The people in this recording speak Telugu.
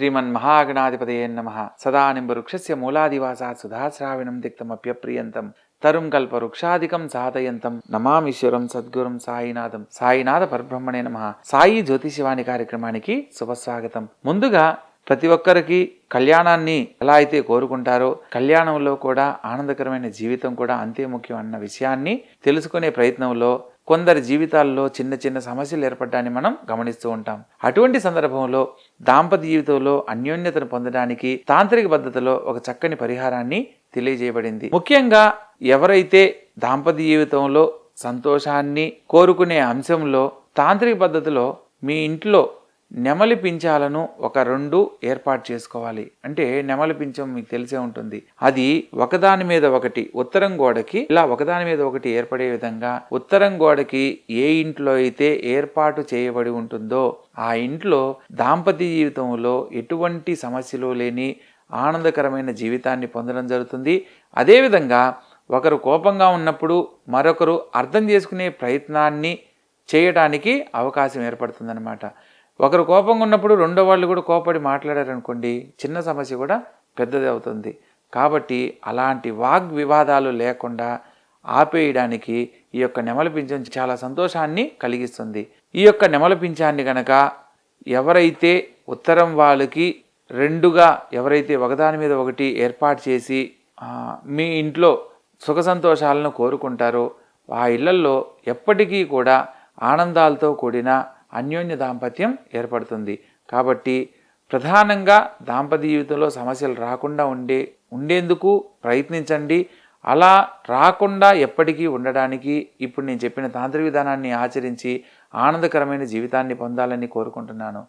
శ్రీమన్మహాగణాధిపతయే నమః. సదానింబవృక్షస్య మూలాదివాసాత్ సుధాశ్రావిణం తిక్తమప్యప్రియంతం తరుం కల్పవృక్షాదికం సాధయంతం నమామీశ్వరం సద్గురుం సాయినాథం. సాయినాథ పరబ్రహ్మణే నమః. సాయి జ్యోతిషివాణి కార్యక్రమానికి శుభస్వాగతం. ముందుగా ప్రతి ఒక్కరికి కళ్యాణాన్ని ఎలా అయితే కోరుకుంటారో, కళ్యాణంలో కూడా ఆనందకరమైన జీవితం కూడా అంతే ముఖ్యం అన్న విషయాన్ని తెలుసుకునే ప్రయత్నంలో కొందరి జీవితాల్లో చిన్న చిన్న సమస్యలు ఏర్పడడాన్ని మనం గమనిస్తూ ఉంటాం. అటువంటి సందర్భంలో దాంపత్య జీవితంలో అన్యోన్యతను పొందడానికి తాంత్రిక పద్ధతిలో ఒక చక్కని పరిహారాన్ని తెలియజేయబడింది. ముఖ్యంగా ఎవరైతే దాంపత్య జీవితంలో సంతోషాన్ని కోరుకునే అంశంలో తాంత్రిక పద్ధతిలో మీ ఇంట్లో నెమలి పించాలను ఒక 2 ఏర్పాటు చేసుకోవాలి. అంటే నెమలి పించం మీకు తెలిసే ఉంటుంది. అది ఒకదాని మీద ఒకటి ఉత్తరం గోడకి ఇలా ఒకదాని మీద ఒకటి ఏర్పడే విధంగా ఉత్తరం గోడకి ఏ ఇంట్లో అయితే ఏర్పాటు చేయబడి ఉంటుందో ఆ ఇంట్లో దాంపత్య జీవితంలో ఎటువంటి సమస్యలు లేని ఆనందకరమైన జీవితాన్ని పొందడం జరుగుతుంది. అదేవిధంగా ఒకరు కోపంగా ఉన్నప్పుడు మరొకరు అర్థం చేసుకునే ప్రయత్నాన్ని చేయడానికి అవకాశం ఏర్పడుతుందన్నమాట. ఒకరు కోపంగా ఉన్నప్పుడు రెండో వాళ్ళు కూడా కోపడి మాట్లాడారనుకోండి, చిన్న సమస్య కూడా పెద్దది అవుతుంది. కాబట్టి అలాంటి వాగ్వివాదాలు లేకుండా ఆపేయడానికి ఈ యొక్క నెమలి పింఛం చాలా సంతోషాన్ని కలిగిస్తుంది. ఈ యొక్క నెమలి పింఛాన్ని గనక ఎవరైతే ఉత్తరం వాళ్ళకి 2గా ఎవరైతే ఒకదాని మీద ఒకటి ఏర్పాటు చేసి మీ ఇంట్లో సుఖ సంతోషాలను కోరుకుంటారో ఆ ఇళ్లల్లో ఎప్పటికీ కూడా ఆనందాలతో కూడిన అన్యోన్య దాంపత్యం ఏర్పడుతుంది. కాబట్టి ప్రధానంగా దాంపత్య జీవితంలో సమస్యలు రాకుండా ఉండేందుకు ప్రయత్నించండి. అలా రాకుండా ఎప్పటికీ ఉండడానికి ఇప్పుడు నేను చెప్పిన తాంత్రిక విధానాన్ని ఆచరించి ఆనందకరమైన జీవితాన్ని పొందాలని కోరుకుంటున్నాను.